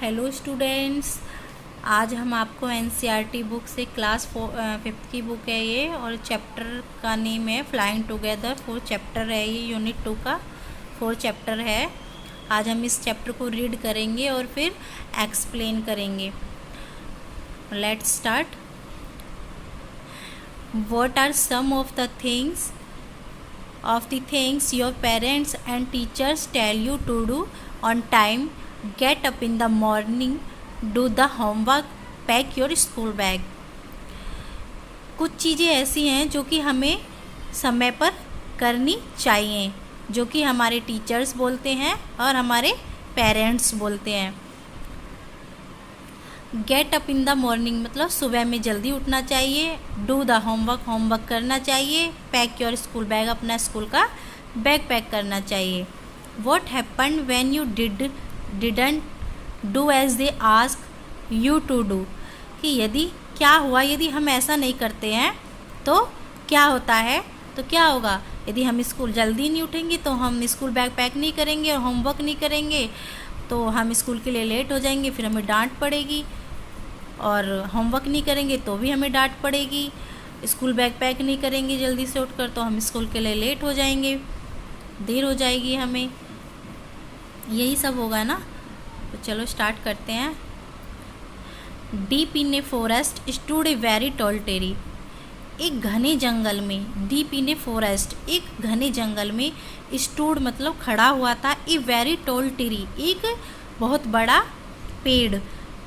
Hello students, आज हम आपको एनसीईआरटी बुक से क्लास 5th की बुक है ये, और चैप्टर का नेम है फ्लाइंग टुगेदर। 4 चैप्टर है ये, यूनिट 2 का 4 चैप्टर है। आज हम इस चैप्टर को रीड करेंगे और फिर एक्सप्लेन करेंगे। Let's start. What are some of the things your parents and teachers tell you to do on time? Get up in the morning, do the homework, pack your school bag। कुछ चीज़ें ऐसी हैं जो कि हमें समय पर करनी चाहिए, जो कि हमारे टीचर्स बोलते हैं और हमारे पेरेंट्स बोलते हैं। Get up in the morning मतलब सुबह में जल्दी उठना चाहिए। डू द होमवर्क करना चाहिए। पैक योर स्कूल बैग अपना स्कूल का बैग पैक करना चाहिए। What happened when you didn't do as they ask you to do, कि यदि क्या हुआ यदि हम ऐसा नहीं करते हैं तो क्या होता है, तो क्या होगा। यदि हम स्कूल जल्दी नहीं उठेंगे तो हम स्कूल बैग पैक नहीं करेंगे और होमवर्क नहीं करेंगे तो हम स्कूल के लिए लेट हो जाएंगे, फिर हमें डांट पड़ेगी। और होमवर्क नहीं करेंगे तो भी हमें डांट पड़ेगी। स्कूल बैग पैक नहीं करेंगे जल्दी से उठकर तो हम स्कूल के लिए लेट हो जाएंगे, देर हो जाएगी हमें। यही सब होगा ना। तो चलो स्टार्ट करते हैं। Deep in a forest stood a very tall tree. एक घने जंगल में, डीप इन ए फॉरेस्ट एक घने जंगल में, स्टूड मतलब खड़ा हुआ था, ए वेरी टॉल ट्री एक बहुत बड़ा पेड़।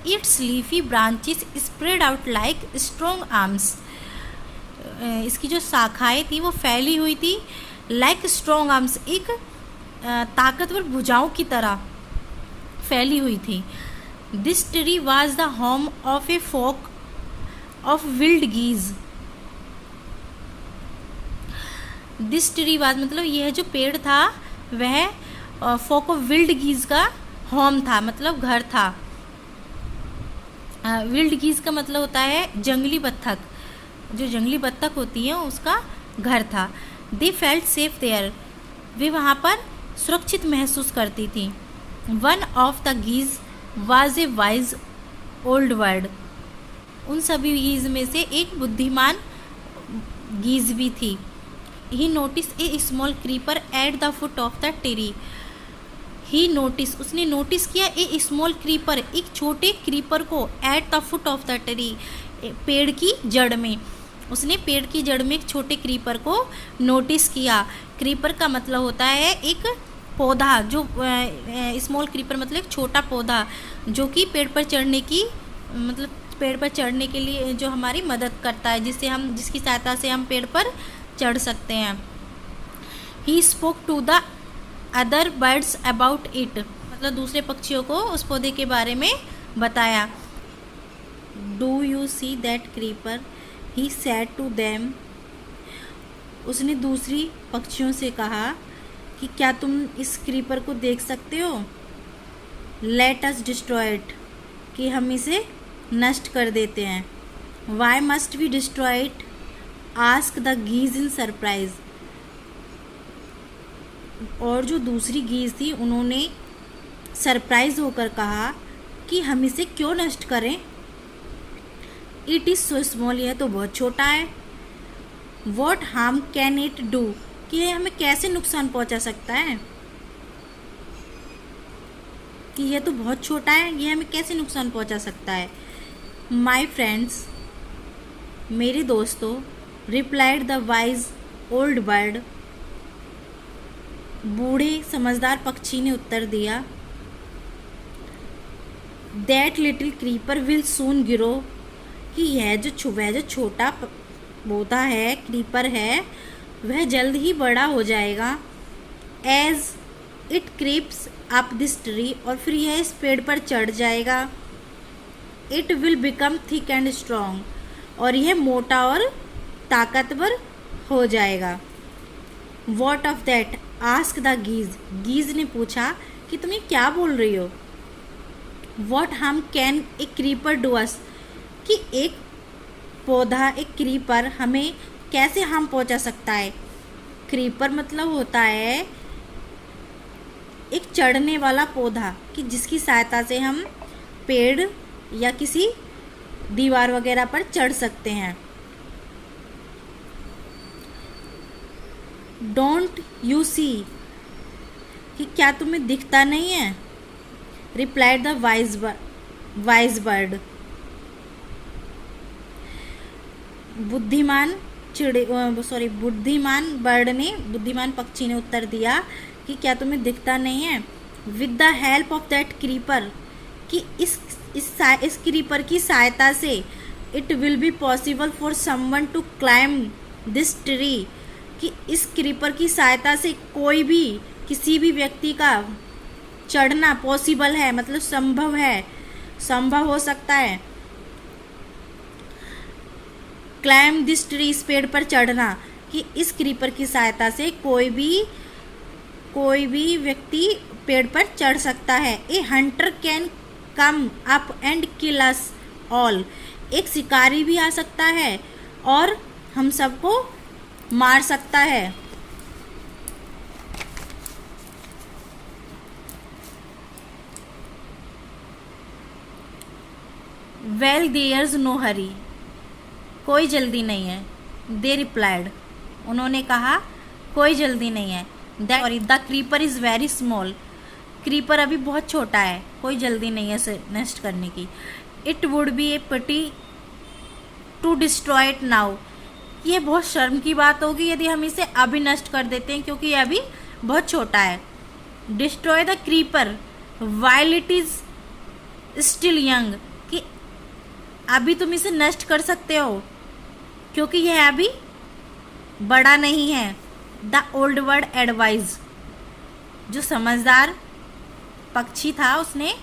It's leafy branches spread out like strong arms. इसकी जो शाखाएं थी वो फैली हुई थी, लाइक स्ट्रॉन्ग आर्म्स एक ताकतवर भुजाओं की तरह फैली हुई थी। This tree was the home of a flock of wild geese. This tree was मतलब यह जो पेड़ था वह फोक ऑफ विल्ड गीज का होम था, मतलब घर था। विल्ड गीज का मतलब होता है जंगली बत्तख, जो जंगली बत्तख होती है उसका घर था। दे फेल्ट सेफ देयर, वे वहाँ पर सुरक्षित महसूस करती थी। One of the गीज was a wise old bird. उन सभी गीज में से एक बुद्धिमान गीज भी थी। He notice a small creeper at the foot of the tree. He notice उसने नोटिस किया ए स्मॉल क्रीपर एक छोटे क्रीपर को, at the foot of the tree पेड़ की जड़ में। उसने पेड़ की जड़ में एक छोटे क्रीपर को नोटिस किया। क्रीपर का मतलब होता है एक पौधा, जो स्मॉल क्रीपर मतलब एक छोटा पौधा जो कि पेड़ पर चढ़ने की मतलब पेड़ पर चढ़ने के लिए जो हमारी मदद करता है, जिसकी सहायता से हम पेड़ पर चढ़ सकते हैं। He spoke to the other birds about it, मतलब दूसरे पक्षियों को उस पौधे के बारे में बताया। Do you see that creeper, he said to them. उसने दूसरी पक्षियों से कहा कि क्या तुम इस क्रीपर को देख सकते हो। लेट अस डिस्ट्रॉय इट, कि हम इसे नष्ट कर देते हैं। Why must we destroy it, ask the geese in surprise. और जो दूसरी गीज थी उन्होंने सरप्राइज होकर कहा कि हम इसे क्यों नष्ट करें। इट इज़ सो स्मॉल, यह तो बहुत छोटा है। What harm can it do, कि यह हमें कैसे नुकसान पहुंचा सकता है। कि यह तो बहुत छोटा है, यह हमें कैसे नुकसान पहुंचा सकता है। माई फ्रेंड्स, मेरे दोस्तों, replied the wise old bird, बूढ़े समझदार पक्षी ने उत्तर दिया। That little creeper will soon grow, कि यह जो छोटा पौधा है, क्रीपर है, वह जल्द ही बड़ा हो जाएगा। As it creeps up this tree, और फिर यह इस पेड़ पर चढ़ जाएगा। It will become thick and strong, और यह मोटा और ताकतवर हो जाएगा। What of that, ask the geese. Geese ने पूछा कि तुम ये क्या बोल रही हो। What harm can a creeper do us, कि एक पौधा एक क्रीपर हमें कैसे हार्म पहुंचा सकता है। क्रीपर मतलब होता है एक चढ़ने वाला पौधा कि जिसकी सहायता से हम पेड़ या किसी दीवार वगैरह पर चढ़ सकते हैं। डोंट यू सी, कि क्या तुम्हें दिखता नहीं है? रिप्लाइड द वाइज बर्ड, बुद्धिमान बुद्धिमान पक्षी ने उत्तर दिया कि क्या तुम्हें दिखता नहीं है? With the help of that creeper, कि इस क्रीपर की सहायता से it will be possible for someone to climb this tree, कि इस क्रीपर की सहायता से कोई भी किसी भी व्यक्ति का चढ़ना पॉसिबल है, मतलब संभव हो सकता है। क्लाइंब दिस ट्री, इस पेड़ पर चढ़ना, कि इस क्रीपर की सहायता से कोई भी व्यक्ति पेड़ पर चढ़ सकता है। ए Hunter can come up and kill us all, एक शिकारी भी आ सकता है और हम सबको मार सकता है। वेल देयर्स नो हरी, कोई जल्दी नहीं है। दे रिप्लाइड, उन्होंने कहा कोई जल्दी नहीं है। The creeper is very small, creeper अभी बहुत छोटा है, कोई जल्दी नहीं है इसे नष्ट करने की। It would be a pity to destroy it now, ये बहुत शर्म की बात होगी यदि हम इसे अभी नष्ट कर देते हैं, क्योंकि ये अभी बहुत छोटा है। Destroy the creeper while it is still young, कि अभी तुम इसे नष्ट कर सकते हो क्योंकि यह अभी बड़ा नहीं है। द ओल्ड वर्ड एडवाइज, जो समझदार पक्षी था उसने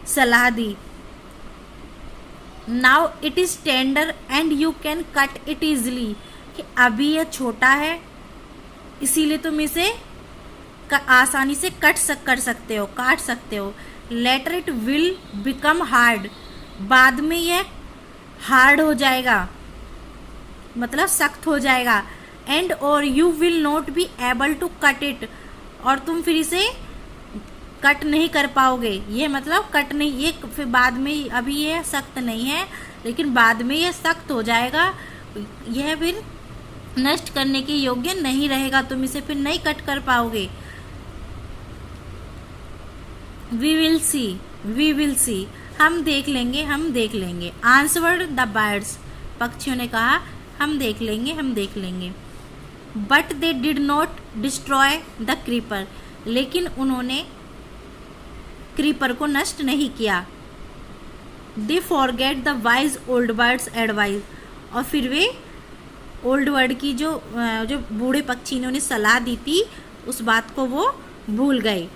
सलाह दी। Now it is tender and you can cut it easily, कि अभी यह छोटा है इसीलिए तुम इसे आसानी से काट सकते हो। Later it will become hard, बाद में यह हार्ड हो जाएगा, मतलब सख्त हो जाएगा। एंड और you will not be able to cut it, और तुम फिर इसे कट नहीं कर पाओगे। ये मतलब कट नहीं, ये फिर बाद में, अभी ये सख्त नहीं है लेकिन बाद में ये सख्त हो जाएगा, यह फिर नष्ट करने के योग्य नहीं रहेगा, तुम इसे फिर नहीं कट कर पाओगे। वी विल सी, हम देख लेंगे। आंसवर्ड द बर्ड्स, पक्षियों ने कहा हम देख लेंगे। But they did not destroy the creeper, लेकिन उन्होंने क्रीपर को नष्ट नहीं किया। They forget the wise old birds advice, और फिर वे ओल्ड बर्ड की जो बूढ़े पक्षी ने उन्हें सलाह दी थी उस बात को वो भूल गए।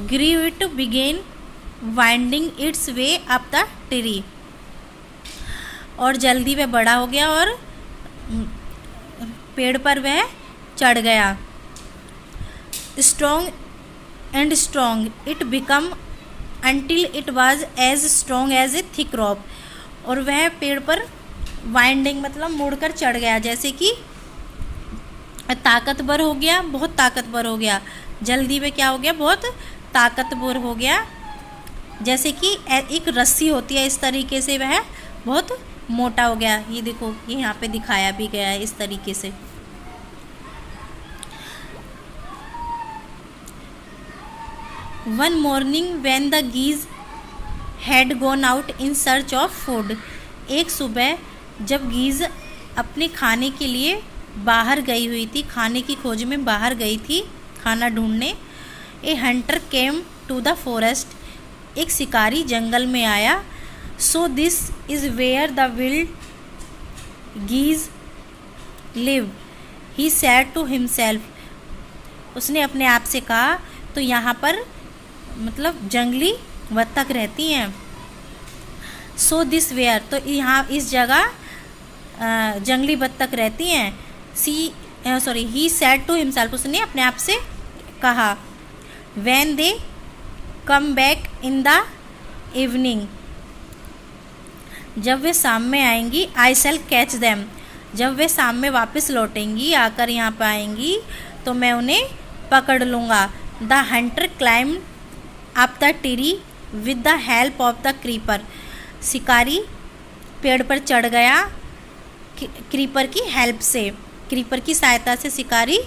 ग्रीव it began winding its way up the tree, और जल्दी वह बड़ा हो गया और पेड़ पर वह चढ़ गया। Strong it become until it was as strong as a thick rope, और वह पेड़ पर वाइंडिंग मतलब मुड़कर चढ़ गया, जैसे कि ताकतवर हो गया, बहुत ताकतवर हो गया। जल्दी में क्या हो गया, बहुत ताकतवर हो गया, जैसे कि एक रस्सी होती है इस तरीके से वह बहुत मोटा हो गया। ये देखो, ये यहाँ पे दिखाया भी गया है इस तरीके से। One morning when the geese had gone out in search of food, एक सुबह जब गीज अपने खाने के लिए बाहर गई हुई थी, खाने की खोज में बाहर गई थी खाना ढूंढने। A hunter came to the forest, एक शिकारी जंगल में आया। So this is where the wild geese live, he said to himself, उसने अपने आप से कहा तो यहाँ पर मतलब जंगली बत्तख रहती हैं। सो दिस वेयर, तो यहाँ इस जगह जंगली बत्तख रहती हैं। ही सैड टू हिमसेल्फ, उसने अपने आप से कहा। When they come back in the evening, जब वे शाम में आएंगी, आई शैल कैच देम, जब वे शाम में वापस लौटेंगी, आकर यहाँ पर आएंगी तो मैं उन्हें पकड़ लूँगा। The Hunter climb up the tree with the help of the creeper. शिकारी पेड़ पर चढ़ गया क्रीपर की हेल्प से, क्रीपर की सहायता से शिकारी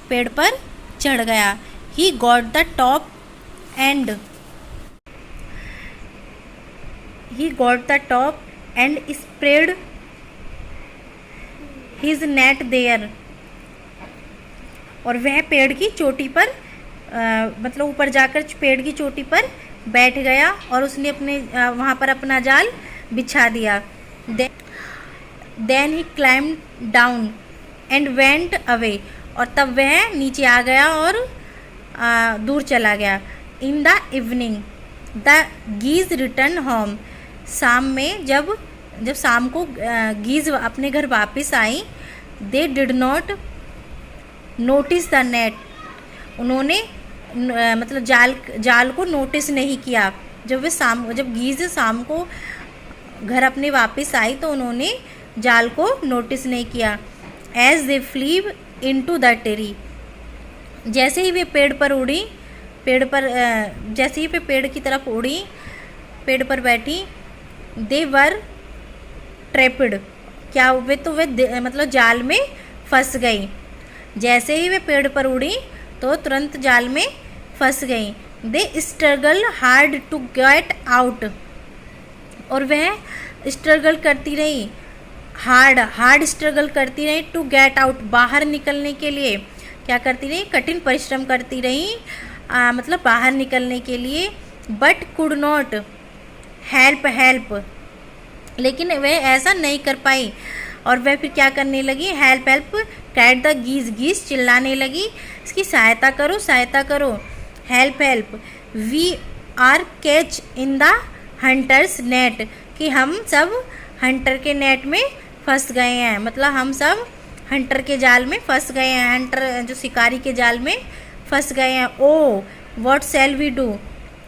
पेड़ पर चढ़ गया। He got the top and spread his net there. और वह पेड़ की चोटी पर मतलब ऊपर जाकर पेड़ की चोटी पर बैठ गया और उसने अपने वहाँ पर अपना जाल बिछा दिया। Then he climb down and went away. और तब वह नीचे आ गया और दूर चला गया। In the evening the geese return home. शाम में जब शाम को गीज अपने घर वापस आई, they did not notice the net. उन्होंने मतलब जाल को नोटिस नहीं किया। जब गीज शाम को घर अपने वापस आई तो उन्होंने जाल को नोटिस नहीं किया। As they flew into the tree. जैसे ही वे पेड़ की तरफ उड़ी, पेड़ पर बैठी, दे वर ट्रैप्ड। क्या वे मतलब जाल में फंस गई। जैसे ही वे पेड़ पर उड़ी तो तुरंत जाल में फंस गई। They struggle hard to get out. और वह स्ट्रगल करती रही, हार्ड स्ट्रगल करती रही टू गेट आउट, बाहर निकलने के लिए। क्या करती रही? कठिन परिश्रम करती रही मतलब बाहर निकलने के लिए। बट कुड नॉट हेल्प, लेकिन वह ऐसा नहीं कर पाई। और वह फिर क्या करने लगी? हेल्प कैट द गीज चिल्लाने लगी, इसकी सहायता करो। Help we are catch in the hunter's net. कि हम सब हंटर के नेट में फंस गए हैं, मतलब हम सब हंटर के जाल में फंस गए हैं, हंटर जो शिकारी के जाल में फंस गए हैं। Oh what shall we do.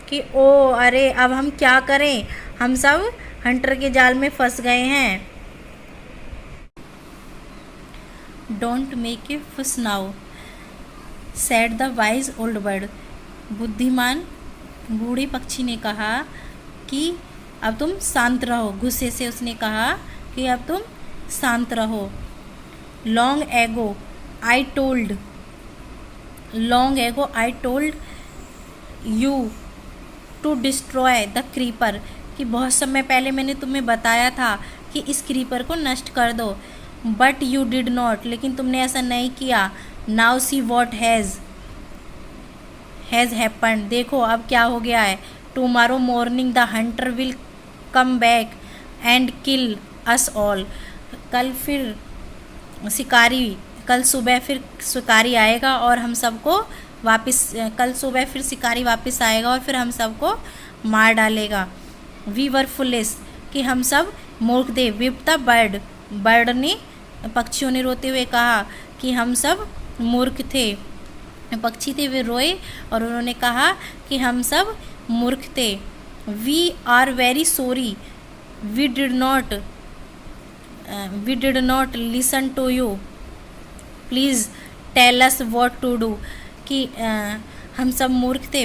कि ओ अरे अब हम क्या करें, हम सब हंटर के जाल में फंस गए हैं। डोंट मेक ए फुस now said the wise old bird. बुद्धिमान बूढ़े पक्षी ने कहा कि अब तुम शांत रहो। गुस्से से उसने कहा कि अब तुम शांत रहो। Long ago I told you to destroy the creeper. कि बहुत समय पहले मैंने तुम्हें बताया था कि इस क्रीपर को नष्ट कर दो। बट यू डिड नॉट, लेकिन तुमने ऐसा नहीं किया। Now see what has happened. देखो अब क्या हो गया है। Tomorrow morning the Hunter will come back and kill us all. कल सुबह फिर शिकारी आएगा और हम सबको शिकारी वापस आएगा और फिर हम सबको मार डालेगा। वी वर फुलिश, कि हम सब मूर्ख थे। विप द बर्ड ने, पक्षियों ने रोते हुए कहा कि हम सब मूर्ख थे। पक्षी थे वे रोए और उन्होंने कहा कि हम सब मूर्ख थे। We are very sorry we did not listen to you, please tell us what to do. कि हम सब मूर्ख थे।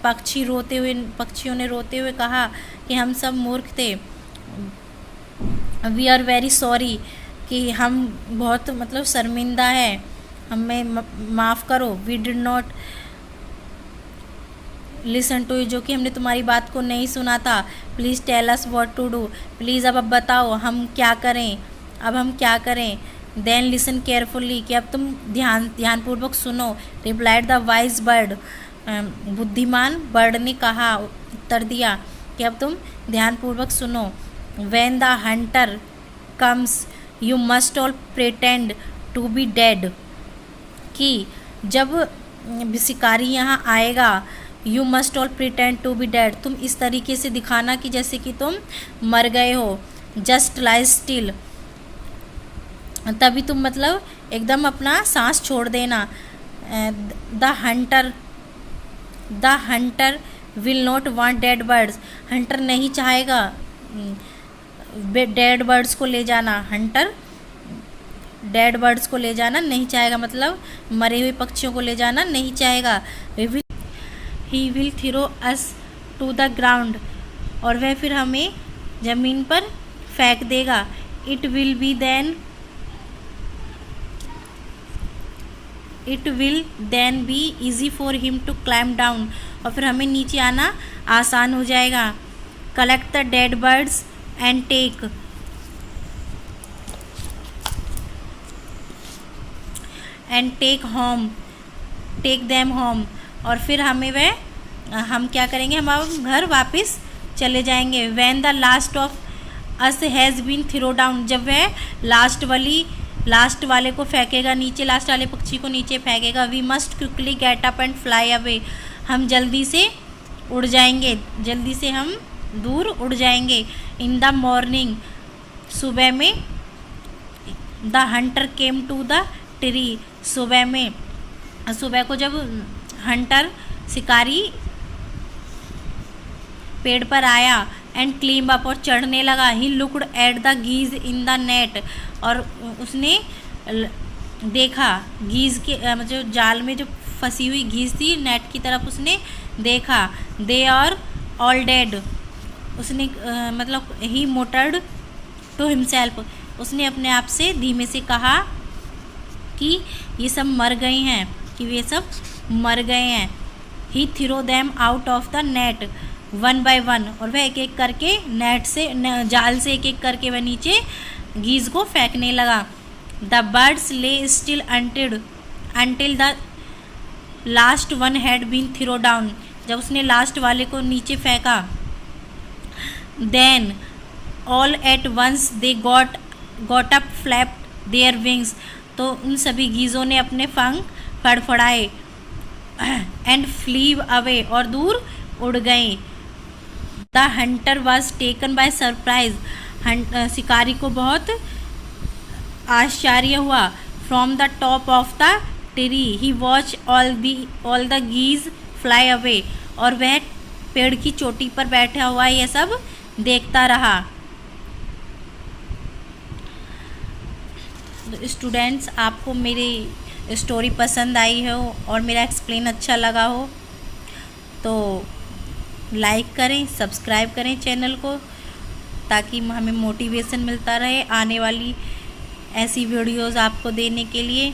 पक्षियों ने रोते हुए कहा कि हम सब मूर्ख थे। वी आर वेरी सॉरी, कि हम बहुत मतलब शर्मिंदा है, हमें माफ़ करो। We did not listen to you, जो कि हमने तुम्हारी बात को नहीं सुना था। Please tell us what to do, please अब बताओ हम क्या करें। देन लिसन केयरफुली, कि अब तुम ध्यानपूर्वक सुनो। रिप्लाइड द वाइज बर्ड, बुद्धिमान बर्ड ने कहा, उत्तर दिया कि अब तुम ध्यानपूर्वक सुनो। When the hunter comes you must all pretend to be dead. कि जब शिकारी यहाँ आएगा, you must all pretend to be dead, तुम इस तरीके से दिखाना कि जैसे कि तुम मर गए हो। जस्ट लाई स्टिल, तभी तुम मतलब एकदम अपना सांस छोड़ देना। The Hunter will not want dead birds, Hunter नहीं चाहेगा डेड बर्ड्स को ले जाना। हंटर डेड बर्ड्स को ले जाना नहीं चाहेगा, मतलब मरे हुए पक्षियों को ले जाना नहीं चाहेगा। He will throw us to the ground, और वह फिर हमें ज़मीन पर फेंक देगा। It will then be easy for him to climb down, और फिर हमें नीचे आना आसान हो जाएगा। Collect the dead birds and take them home, और फिर हम क्या करेंगे, हम अब घर वापस चले जाएंगे। When the last of us has been throw down, जब वह लास्ट वाले को फेंकेगा नीचे, लास्ट वाले पक्षी को नीचे फेंकेगा। We must quickly get up and fly away, हम जल्दी से उड़ जाएंगे, जल्दी से हम दूर उड़ जाएंगे। इन द मॉर्निंग, सुबह में, the hunter came to the tree, सुबह को जब हंटर शिकारी पेड़ पर आया, एंड क्लीम अप, और चढ़ने लगा। He looked at the geese in the net, और उसने देखा गीज के जो जाल में जो फंसी हुई गीज थी, नेट की तरफ उसने देखा। दे आर ऑल डेड, उसने मतलब ही मोटर्ड टू हिमसेल्फ, उसने अपने आप से धीमे से कहा कि ये सब मर गए हैं, कि वे सब मर गए हैं। He throw them out of the net one by one, और वह एक एक करके नेट से जाल से एक एक करके वह नीचे गीज को फेंकने लगा। The birds lay still until the last one had been throw down, जब उसने लास्ट वाले को नीचे फेंका। Then all at once they got up flapped their wings, तो उन सभी गीज़ों ने अपने पंख फड़फड़ाए। एंड फ्लीव अवे, और दूर उड़ गए। The hunter was taken by surprise, शिकारी को बहुत आश्चर्य हुआ। From the top of the tree he watch all the geese fly away, और वह पेड़ की चोटी पर बैठा हुआ यह सब देखता रहा। स्टूडेंट्स, आपको मेरी स्टोरी पसंद आई हो और मेरा एक्सप्लेन अच्छा लगा हो तो लाइक करें, सब्सक्राइब करें चैनल को, ताकि हमें मोटिवेशन मिलता रहे आने वाली ऐसी वीडियोज़ आपको देने के लिए।